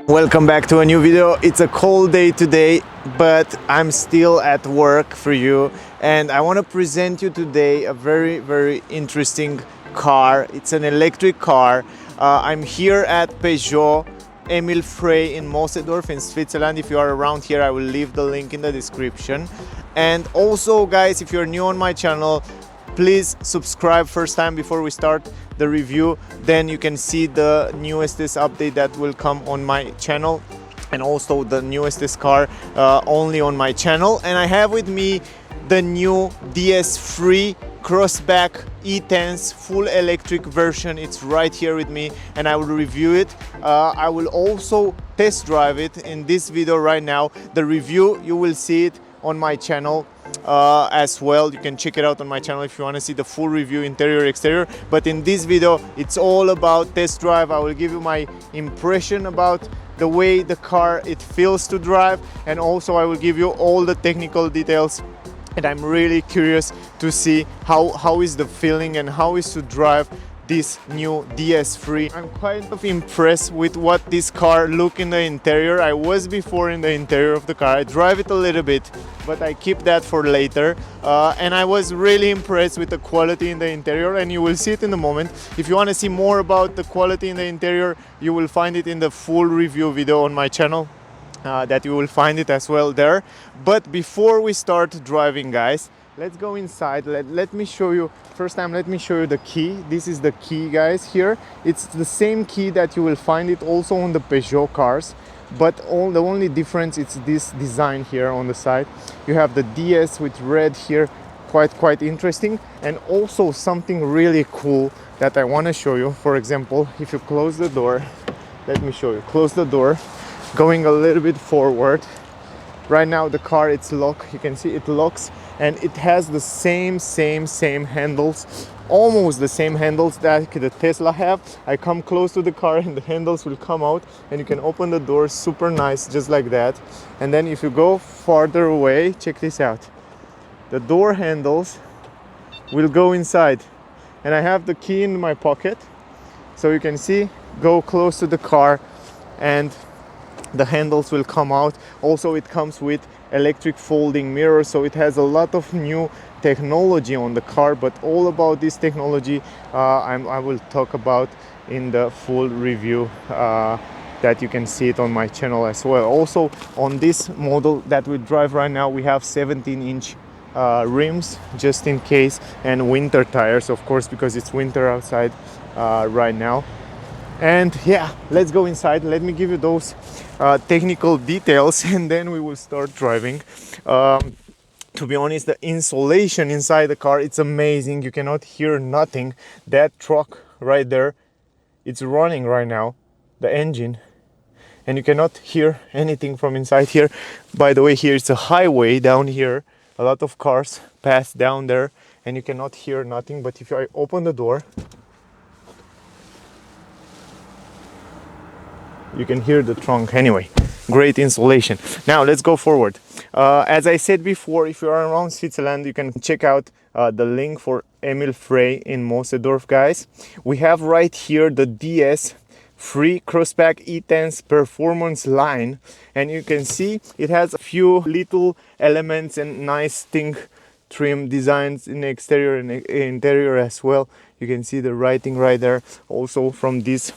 Welcome back to a new video. It's a cold day today, but I'm still at work for you, and I want to present you today a very interesting car. It's an electric car. I'm here at Peugeot Emil Frey in Moosseedorf in Switzerland. If you are around here, I will leave the link in the description. And also, guys, if you're new on my channel, please subscribe first time before we start the review. Then you can see the newest update that will come on my channel, and also the newest car only on my channel. And I have with me the new DS Free CROSSBACK E-TENSE full electric version. It's right here with me, and I will review it. I will also test drive it in this video right now. The review, you will see it on my channel as well. You can check it out on my channel if you want to see the full review, interior, exterior. But in this video, it's all about test drive. I will give you my impression about the way the car it feels to drive, and also I will give you all the technical details. And I'm really curious to see how is the feeling and how is to drive this new DS Free. I'm quite impressed with what this car look in the interior. I was before in the interior of the car. I drive it a little bit, but I keep that for later. And I was really impressed with the quality in the interior, and you will see it in a moment. If you want to see more about the quality in the interior, you will find it in the full review video on my channel. That you will find it as well there. But before we start driving, guys, let's go inside. Let me show you first time. Let me show you the key. This is the key, guys. Here it's the same key that you will find it also on the Peugeot cars, but the only difference is this design here on the side. You have the DS with red here, quite interesting. And also something really cool that I want to show you. For example, if you close the door, let me show you. Close the door, going a little bit forward. Right now the car, it's locked. You can see it locks, and it has the same handles, almost the same handles that the Tesla have. I come close to the car and the handles will come out, and you can open the door super nice, just like that. And then if you go farther away, check this out. The door handles will go inside, and I have the key in my pocket, so you can see, go close to the car and the handles will come out. Also, it comes with electric folding mirror, so it has a lot of new technology on the car. But all about this technology I will talk about in the full review that you can see it on my channel as well. Also, on this model that we drive right now, we have 17-inch rims just in case, and winter tires, of course, because it's winter outside right now. And yeah, let's go inside. Let me give you those technical details, and then we will start driving. To be honest, the insulation inside the car, it's amazing. You cannot hear nothing. That truck right there, it's running right now, the engine, and you cannot hear anything from inside here. By the way, here it's a highway down here. A lot of cars pass down there, and you cannot hear nothing. But if I open the door, you can hear the trunk. Anyway, great insulation. Now let's go forward. As I said before, if you are around Switzerland, you can check out the link for Emil Frey in Moosseedorf, guys. We have right here the DS Free CROSSBACK E-TENSE performance line, and you can see it has a few little elements and nice trim designs in the exterior and interior as well. You can see the writing right there. Also from this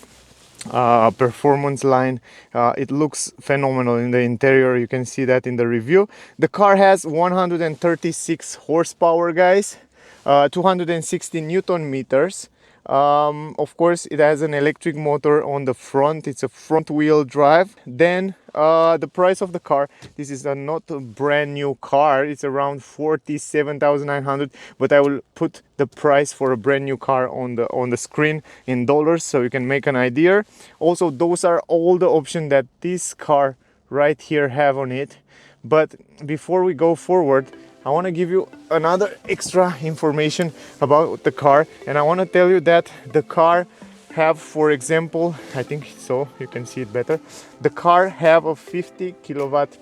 performance line, it looks phenomenal in the interior. You can see that in the review. The car has 136 horsepower, guys, 260 Newton meters. Of course, it has an electric motor on the front. It's a front wheel drive. Then the price of the car, this is not a brand new car. It's around 47,900, but I will put the price for a brand new car on the screen in dollars, so you can make an idea. Also, those are all the options that this car right here have on it. But before we go forward, I want to give you another extra information about the car, and I want to tell you that the car have, for example, I think so you can see it better, the car have a 50 kilowatt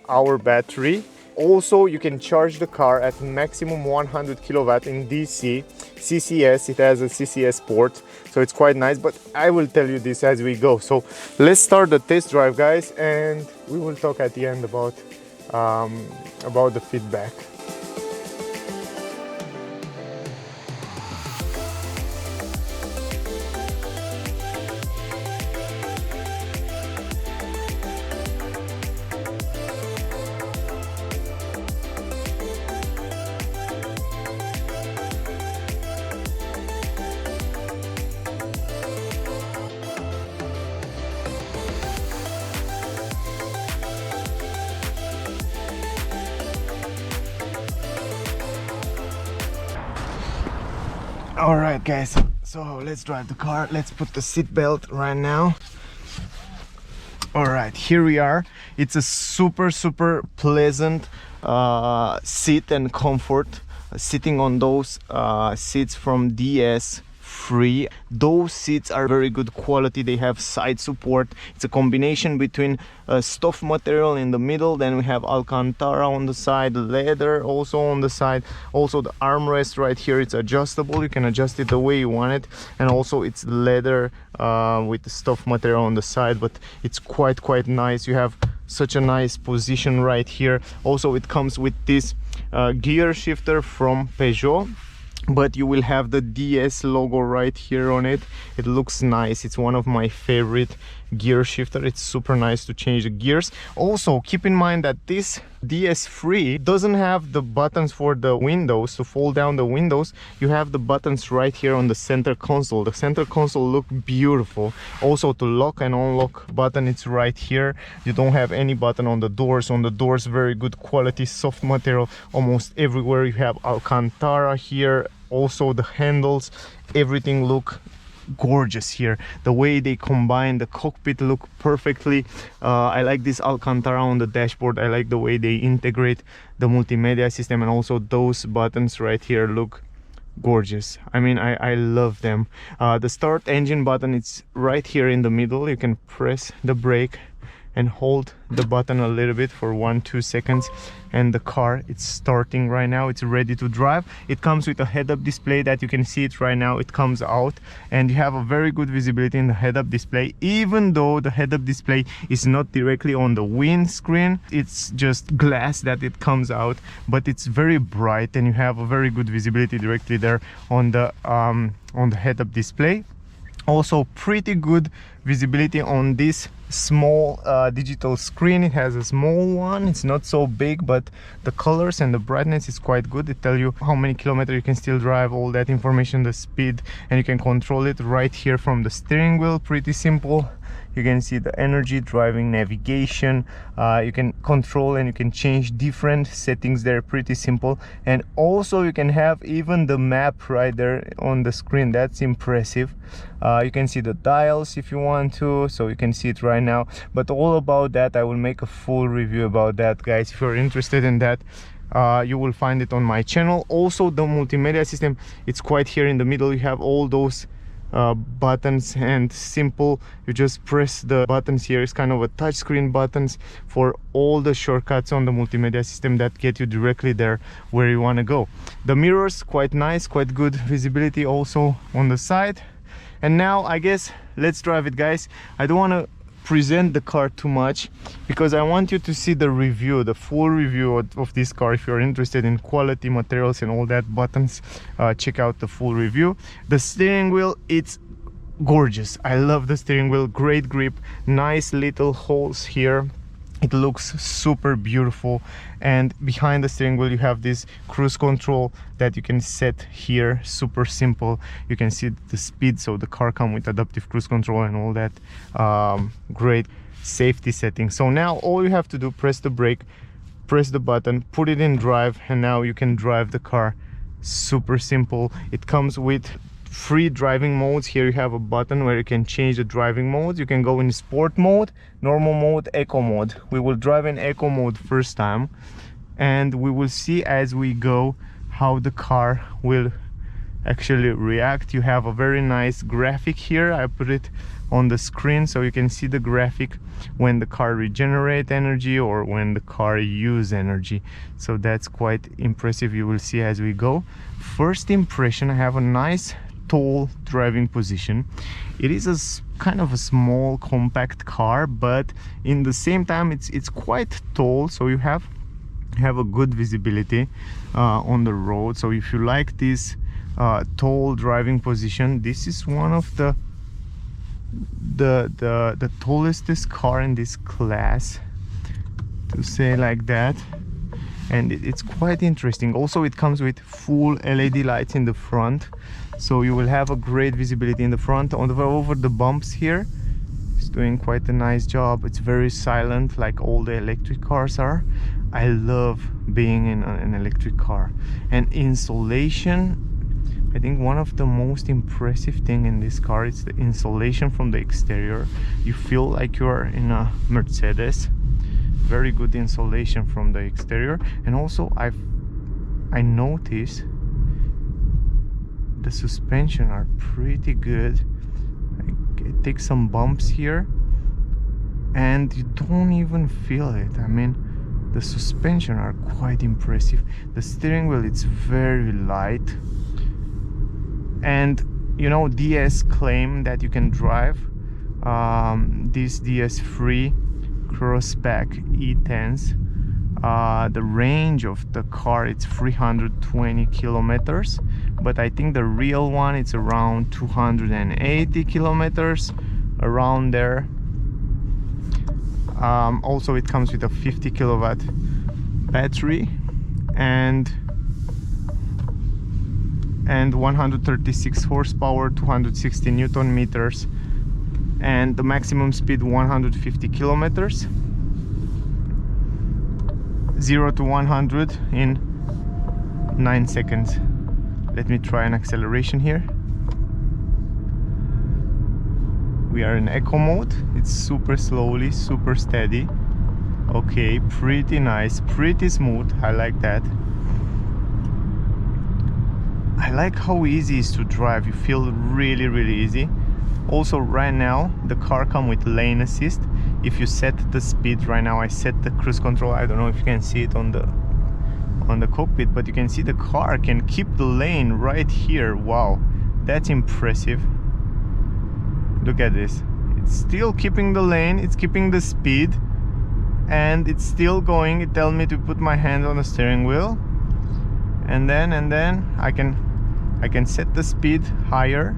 hour battery, Also, you can charge the car at maximum 100 kilowatt in DC. CCS, it has a CCS port, so it's quite nice, but I will tell you this as we go. So let's start the test drive, guys, and we will talk at the end about the feedback. All right, guys, so let's drive the car. Let's put the seat belt right now. All right, here we are. It's a super pleasant seat and comfort sitting on those seats from DS free. Those seats are very good quality. They have side support. It's a combination between stuff material in the middle, then we have Alcantara on the side, leather also on the side. Also the armrest right here, it's adjustable. You can adjust it the way you want it, and also it's leather with the stuff material on the side, but it's quite nice. You have such a nice position right here. Also it comes with this gear shifter from Peugeot, but you will have the DS logo right here on it. It looks nice. It's one of my favorite gear shifter. It's super nice to change the gears. Also keep in mind that this DS free doesn't have the buttons for the windows to fold down the windows. You have the buttons right here on the center console. The center console look beautiful. Also to lock and unlock button, it's right here. You don't have any button on the doors. On the doors, very good quality, soft material almost everywhere. You have Alcantara here. Also the handles, everything look gorgeous here. The way they combine the cockpit look perfectly. I like this Alcantara on the dashboard. I like the way they integrate the multimedia system, and also those buttons right here look gorgeous. I mean, I love them. The start engine button, it's right here in the middle. You can press the brake and hold the button a little bit for 1-2 seconds, and the car, it's starting right now. It's ready to drive. It comes with a head-up display that you can see it right now. It comes out and you have a very good visibility in the head-up display, even though the head-up display is not directly on the windscreen. It's just glass that it comes out, but it's very bright and you have a very good visibility directly there on the head-up display. Also pretty good visibility on this small digital screen. It has a small one, it's not so big, but the colors and the brightness is quite good. It tells you how many kilometers you can still drive, all that information, the speed, and you can control it right here from the steering wheel. Pretty simple. You can see the energy, driving, navigation. You can control and you can change different settings there. Pretty simple. And also you can have even the map right there on the screen. That's impressive. You can see the dials if you want to, so you can see it right now. But all about that, I will make a full review about that, guys. If you're interested in that, you will find it on my channel. Also the multimedia system, it's quite here in the middle. You have all those buttons, and simple, you just press the buttons here. It's kind of a touch screen buttons for all the shortcuts on the multimedia system that get you directly there where you want to go. The mirrors, quite nice, quite good visibility also on the side. And now I guess let's drive it, guys. I don't want to present the car too much because I want you to see the review, the full review of this car. If you're interested in quality materials and all that buttons, check out the full review. The steering wheel, it's gorgeous. I love the steering wheel. Great grip, nice little holes here. It looks super beautiful. And behind the steering wheel you have this cruise control that you can set here. Super simple. You can see the speed, so the car comes with adaptive cruise control and all that. Great safety settings. So now all you have to do, press the brake, press the button, put it in drive, and now you can drive the car. Super simple. It comes with free driving modes. Here you have a button where you can change the driving modes. You can go in sport mode, normal mode, eco mode. We will drive in eco mode first time, and we will see as we go how the car will actually react. You have a very nice graphic here. I put it on the screen so you can see the graphic when the car regenerate energy or when the car use energy. So that's quite impressive. You will see as we go. First impression, I have a nice tall driving position. It is a kind of a small compact car, but in the same time it's quite tall, so you have a good visibility on the road. So if you like this tall driving position, this is one of the tallest car in this class, to say like that. And it's quite interesting. Also, it comes with full LED lights in the front, so you will have a great visibility in the front. Over the bumps here, it's doing quite a nice job. It's very silent, like all the electric cars are. I love being in an electric car. And insulation, I think one of the most impressive thing in this car is the insulation from the exterior. You feel like you're in a Mercedes. Very good insulation from the exterior. And also I noticed the suspension are pretty good. I take some bumps here and you don't even feel it. I mean, the suspension are quite impressive. The steering wheel, it's very light. And you know, DS claim that you can drive this DS free CROSSBACK E-TENSE. The range of the car, it's 320 kilometers, but I think the real one, it's around 280 kilometers, around there. Also, it comes with a 50 kilowatt battery and 136 horsepower, 260 Newton meters, and the maximum speed 150 kilometers. 0 to 100 in 9 seconds. Let me try an acceleration here. We are in eco mode. It's super slowly, super steady. Okay, pretty nice, pretty smooth. I like that. I like how easy it is to drive. You feel really, really easy. Also, right now the car comes with lane assist. If you set the speed, right now I set the cruise control. I don't know if you can see it on the cockpit, but you can see the car can keep the lane right here. Wow, that's impressive. Look at this. It's still keeping the lane, it's keeping the speed, and it's still going. It tells me to put my hand on the steering wheel, and then I can set the speed higher.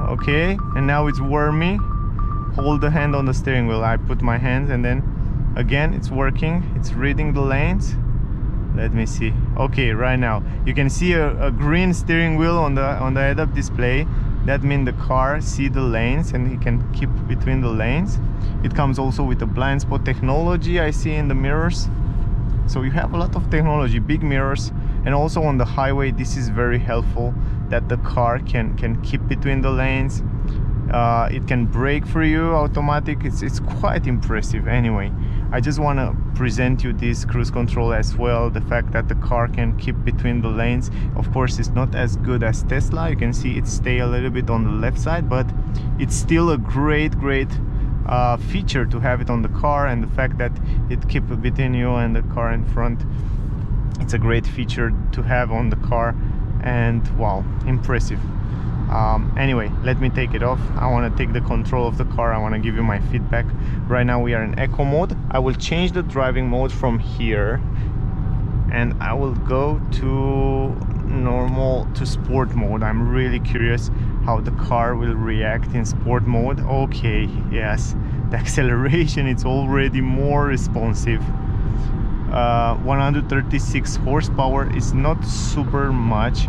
Okay, and now it's warming. Hold the hand on the steering wheel. I put my hand, and then again it's working. It's reading the lanes. Let me see. Okay, right now you can see a green steering wheel on the head-up display. That means the car see the lanes and it can keep between the lanes. It comes also with the blind spot technology I see in the mirrors. So you have a lot of technology, big mirrors, and also on the highway this is very helpful that the car can keep between the lanes. It can brake for you automatic. It's quite impressive. Anyway, I just want to present you this cruise control as well, the fact that the car can keep between the lanes. Of course, it's not as good as Tesla. You can see it stay a little bit on the left side, but it's still a great feature to have it on the car, and the fact that it keeps between you and the car in front, it's a great feature to have on the car. And wow, impressive. Anyway, let me take it off. I want to take the control of the car. I want to give you my feedback. Right now we are in eco mode. I will change the driving mode from here, and I will go to normal, to sport mode. I'm really curious how the car will react in sport mode. Okay, yes, the acceleration, it's already more responsive. 136 horsepower is not super much,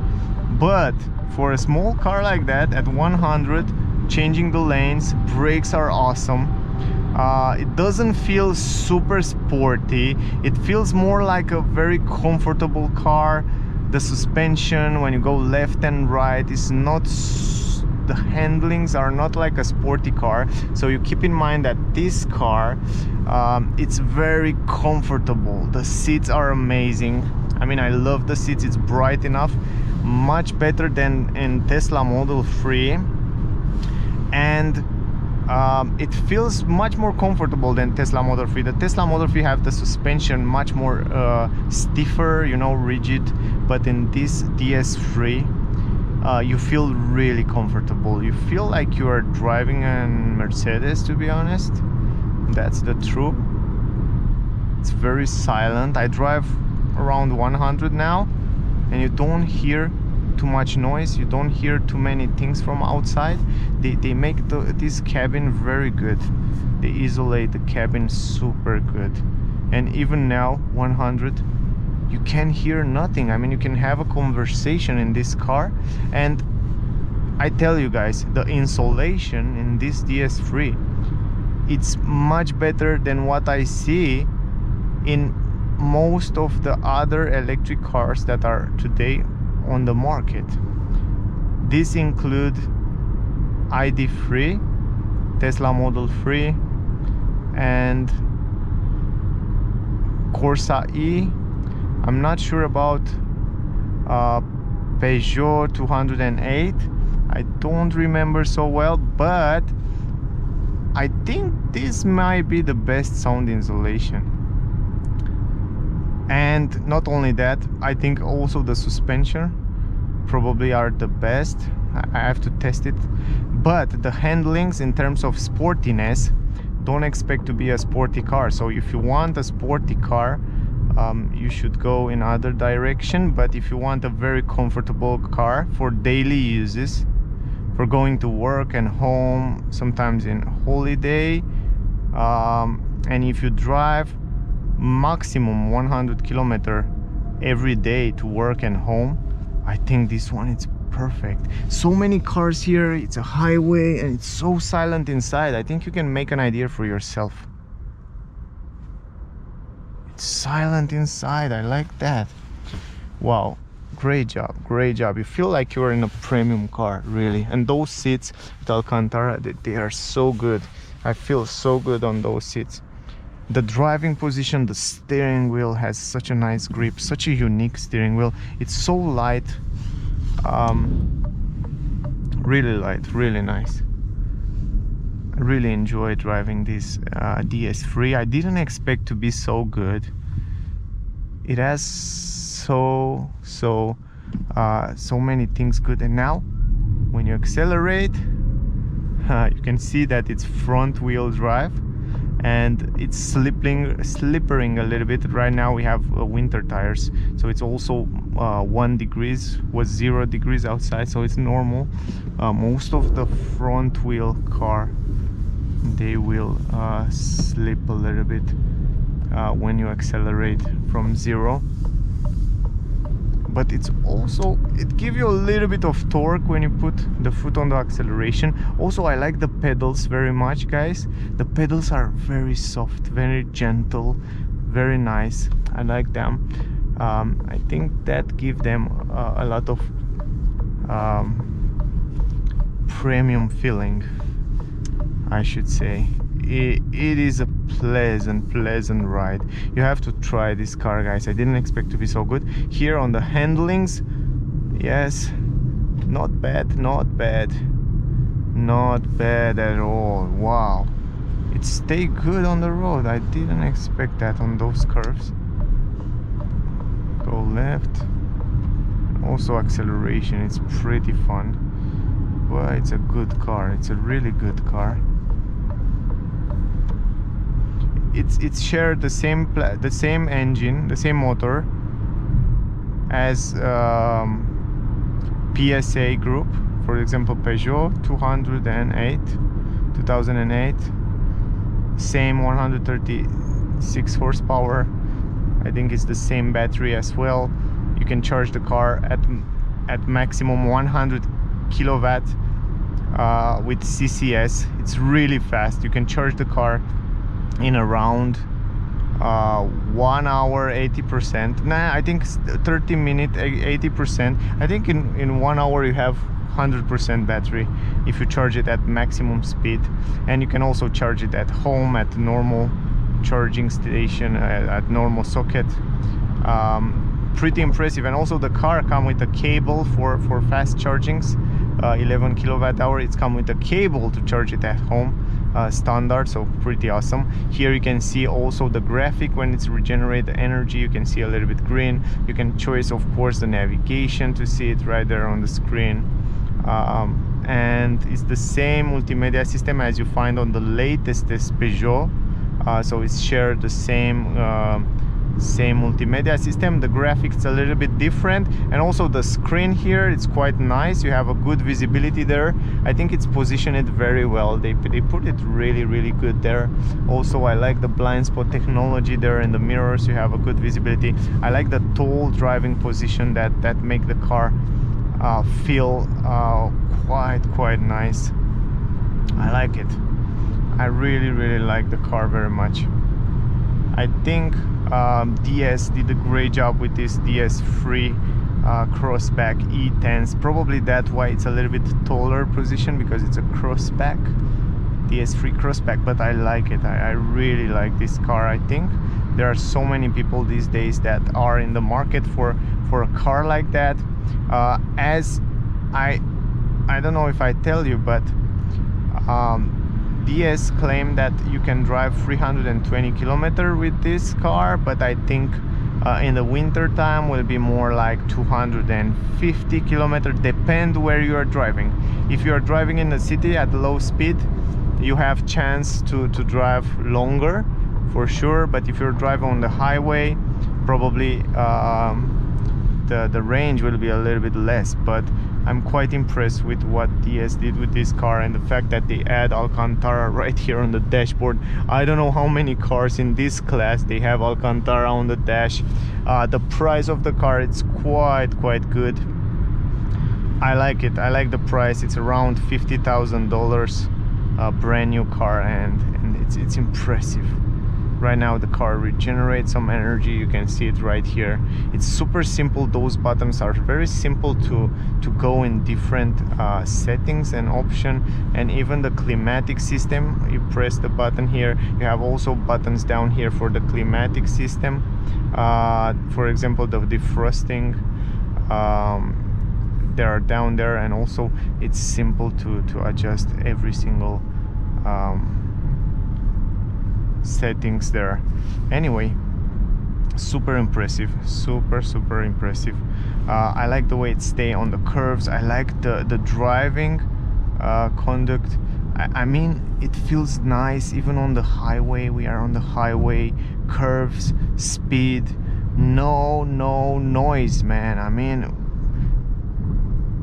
but for a small car like that, at 100, changing the lanes, brakes are awesome. It doesn't feel super sporty. It feels more like a very comfortable car. The suspension, when you go left and right, is not, the handlings are not like a sporty car. So you keep in mind that this car, it's very comfortable. The seats are amazing. I mean, I love the seats. It's bright enough. much better than in Tesla Model 3, and it feels much more comfortable than Tesla Model 3. The Tesla Model 3 have the suspension much more stiffer, you know, rigid, but in this DS3 you feel really comfortable. You feel like you are driving a Mercedes, to be honest. That's the truth. It's very silent. I drive around 100 now, and you don't hear too much noise, you don't hear too many things from outside. They make this cabin very good. They isolate the cabin super good. And even now 100, you can hear nothing. I mean, you can have a conversation in this car. And I tell you guys, the insulation in this DS3, it's much better than what I see in most of the other electric cars that are today on the market. This include ID3, Tesla Model 3, and Corsa E. I'm not sure about Peugeot 208. I don't remember so well, but I think this might be the best sound insulation. And not only that, I think also the suspension probably are the best. I have to test it. But the handlings in terms of sportiness, don't expect to be a sporty car. So if you want a sporty car, you should go in other direction. But if you want a very comfortable car for daily uses, for going to work and home, sometimes in holiday, and if you drive maximum 100 kilometers every day to work and home, I think this one is perfect. So many cars here, it's a highway, and it's so silent inside. I think you can make an idea for yourself. It's silent inside. I like that. Wow, great job, great job. You feel like you're in a premium car, really. And those seats with Alcantara, they are so good. I feel so good on those seats. The driving position, the steering wheel has such a nice grip, such a unique steering wheel. It's so light, really light, really nice. I really enjoy driving this DS3. I didn't expect to be so good. It has so many things good. And now when you accelerate, you can see that it's front wheel drive, and it's slippering a little bit. Right now we have winter tires, so it's also 1 degrees, was 0 degrees outside, so it's normal. Most of the front wheel car, they will slip a little bit when you accelerate from 0. But it's also, it gives you a little bit of torque when you put the foot on the acceleration. Also, I like the pedals very much, guys. The pedals are very soft, very gentle, very nice. I like them. I think that gives them a lot of premium feeling, I should say. It is a pleasant ride. You have to try this car, guys. I didn't expect to be so good. Here on the handlings, yes, not bad, not bad, not bad at all. Wow, it stayed good on the road. I didn't expect that on those curves. Go left. Also acceleration, it's pretty fun. Well, it's a good car. It's a really good car. It's shared the same engine, the same motor as PSA group. For example, Peugeot 2008, same 136 horsepower. I think it's the same battery as well. You can charge the car at maximum 100 kilowatt with CCS. It's really fast. You can charge the car in around 1 hour 80%. Nah, I think 30 minutes 80%. I think in 1 hour you have 100% battery if you charge it at maximum speed. And you can also charge it at home at normal charging station, at normal socket. pretty impressive. And also the car come with a cable for fast chargings, 11 kilowatt hour. It's come with a cable to charge it at home, standard, so pretty awesome. Here you can see also the graphic when it's regenerate the energy. You can see a little bit green. You can choose, of course, the navigation to see it right there on the screen. And it's the same multimedia system as you find on the latest Peugeot. So it's shared the same multimedia system. The graphics a little bit different, and also the screen here, it's quite nice. You have a good visibility there. I think it's positioned very well. They put it really good there. Also, I like the blind spot technology there in the mirrors. You have a good visibility. I like the tall driving position that make the car feel quite nice. I like it. I really like the car very much. I think DS did a great job with this DS free CROSSBACK E-TENSE. Probably that's why it's a little bit taller position, because it's a crossback, DS free crossback. But I like it. I really like this car. I think there are so many people these days that are in the market for a car like that. As I don't know if I tell you, but DS claim that you can drive 320 kilometers with this car, but I think in the winter time will be more like 250 kilometers, depend where you are driving. If you are driving in the city at low speed, you have chance to drive longer for sure, but if you're driving on the highway, probably the range will be a little bit less. But I'm quite impressed with what DS did with this car, and the fact that they add Alcantara right here on the dashboard. I don't know how many cars in this class they have Alcantara on the dash. The price of the car, it's quite good. I like it. I like the price. It's around $50,000, brand new car, and it's impressive. Right now the car regenerates some energy. You can see it right here. It's super simple. Those buttons are very simple to go in different settings and option. And even the climatic system, you press the button here. You have also buttons down here for the climatic system. For example, the defrosting, they are down there, and also it's simple to adjust every single settings there. Anyway, super impressive, super impressive. I like the way it stay on the curves. I like the driving conduct. I mean, it feels nice even on the highway. We are on the highway, curves, speed, no noise, man. I mean,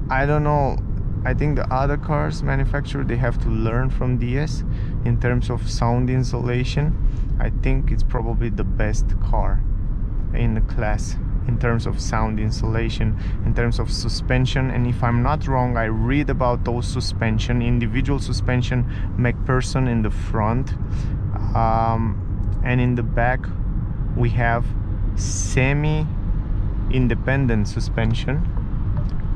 I don't know. I think the other cars manufacturer, they have to learn from DS in terms of sound insulation. I think it's probably the best car in the class in terms of sound insulation, in terms of suspension. And if I'm not wrong, I read about those suspension, individual suspension McPherson in the front, and in the back we have semi-independent suspension,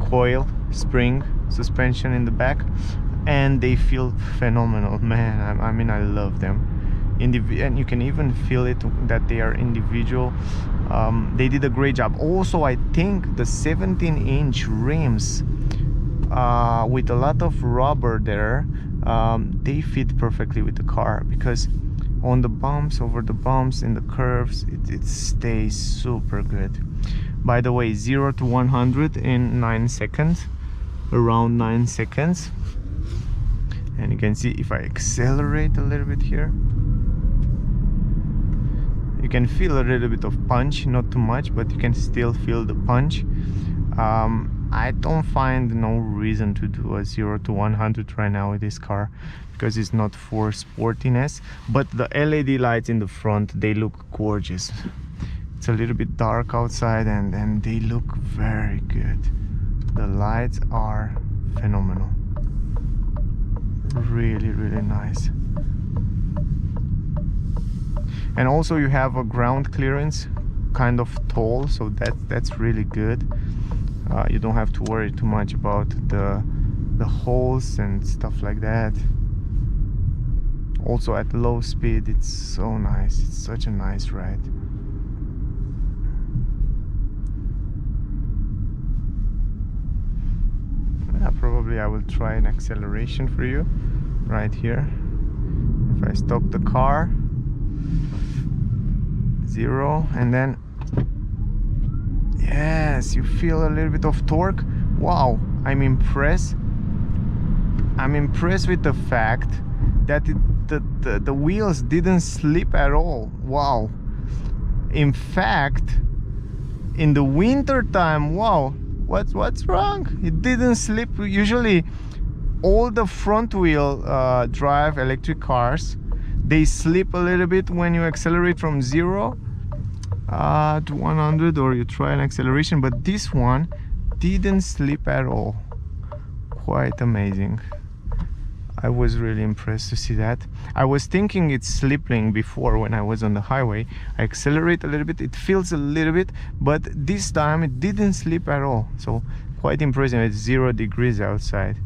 coil spring suspension in the back, and they feel phenomenal, man. I mean, I love them. And you can even feel it that they are individual. They did a great job. Also, I think the 17-inch rims with a lot of rubber there, they fit perfectly with the car, because on the bumps, over the bumps, in the curves, it stays super good. By the way, 0 to 100 in 9 seconds, around 9 seconds. And you can see if I accelerate a little bit here, you can feel a little bit of punch, not too much, but you can still feel the punch. I don't find no reason to do a 0 to 100 right now with this car, because it's not for sportiness. But the LED lights in the front, they look gorgeous. It's a little bit dark outside, and they look very good. The lights are phenomenal. Really nice. And also you have a ground clearance, kind of tall, so that's really good. You don't have to worry too much about the holes and stuff like that. Also at low speed, it's so nice. It's such a nice ride. probably I will try an acceleration for you right here. If I stop the car, 0, and then yes, you feel a little bit of torque. Wow, I'm impressed. I'm impressed with the fact that the wheels didn't slip at all. Wow. In fact, in the winter time, wow, what's wrong? It didn't slip. Usually all the front wheel drive electric cars, they slip a little bit when you accelerate from 0 to 100, or you try an acceleration, but this one didn't slip at all. Quite amazing. I was really impressed to see that. I was thinking it's slipping before when I was on the highway. I accelerate a little bit, it feels a little bit, but this time it didn't slip at all. So quite impressive. It's 0 degrees outside.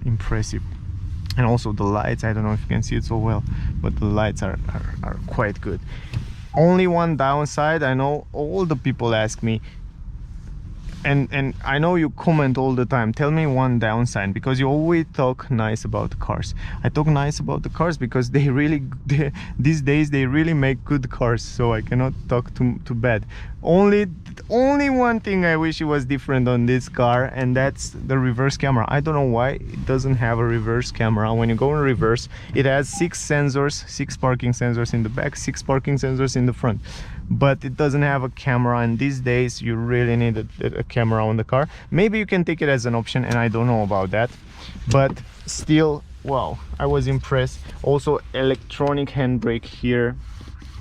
Impressive. And also the lights, I don't know if you can see it so well, but the lights are quite good. Only one downside, I know all the people ask me, and I know you comment all the time, tell me one downside, because you always talk nice about the cars. I talk nice about the cars because these days they really make good cars, so I cannot talk too bad. Only one thing I wish it was different on this car, and that's the reverse camera. I don't know why it doesn't have a reverse camera. When you go in reverse, it has 6 sensors, 6 parking sensors in the back, 6 parking sensors in the front, but it doesn't have a camera, and these days you really need a camera on the car. Maybe you can take it as an option, and I don't know about that, but still, wow, I was impressed. Also electronic handbrake here,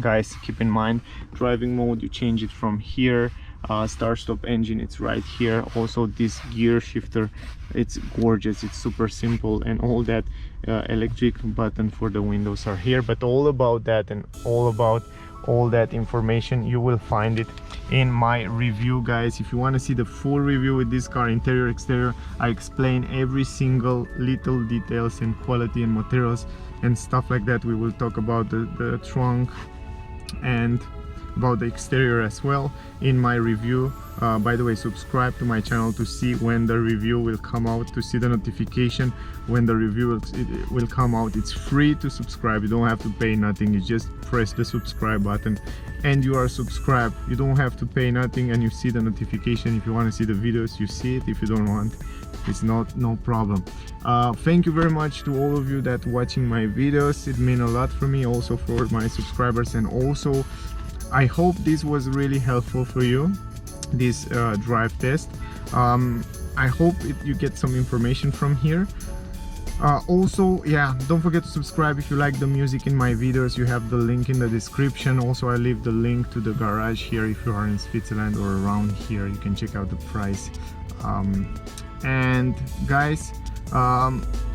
guys, keep in mind. Driving mode, you change it from here. Start stop engine, it's right here. Also this gear shifter, it's gorgeous, it's super simple, and all that electric button for the windows are here. But all about that and all about all that information, you will find it in my review, guys. If you want to see the full review with this car, interior, exterior, I explain every single little details and quality and materials and stuff like that. We will talk about the trunk and about the exterior as well in my review. By the way, subscribe to my channel to see when the review will come out, to see the notification when the review will come out. It's free to subscribe, you don't have to pay nothing. You just press the subscribe button and you are subscribed. You don't have to pay nothing, and you see the notification. If you want to see the videos, you see it. If you don't want, it's no problem. Thank you very much to all of you that watching my videos. It means a lot for me, also for my subscribers, and also I hope this was really helpful for you, this drive test. I hope you get some information from here. Also, yeah, don't forget to subscribe if you like the music in my videos. You have the link in the description. Also, I leave the link to the garage here. If you are in Switzerland or around here, you can check out the price. And guys,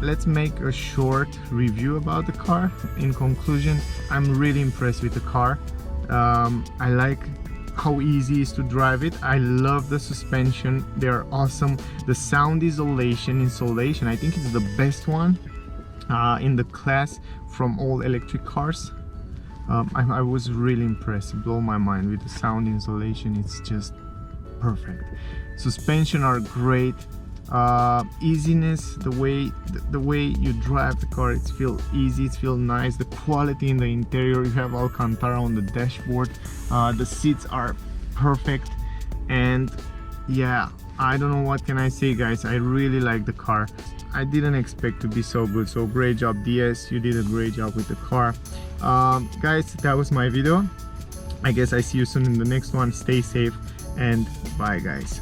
let's make a short review about the car. In conclusion, I'm really impressed with the car. I like how easy it is to drive it. I love the suspension, they're awesome. The sound insulation, I think it's the best one in the class from all electric cars. I was really impressed, it blew my mind with the sound insulation. It's just perfect. Suspension are great. Easiness, the way you drive the car, it feels easy, it feels nice. The quality in the interior, you have Alcantara on the dashboard. The seats are perfect, and yeah, I don't know what can I say, guys. I really like the car. I didn't expect to be so good, so great job DS, you did a great job with the car. Guys, that was my video. I guess I see you soon in the next one. Stay safe and bye, guys.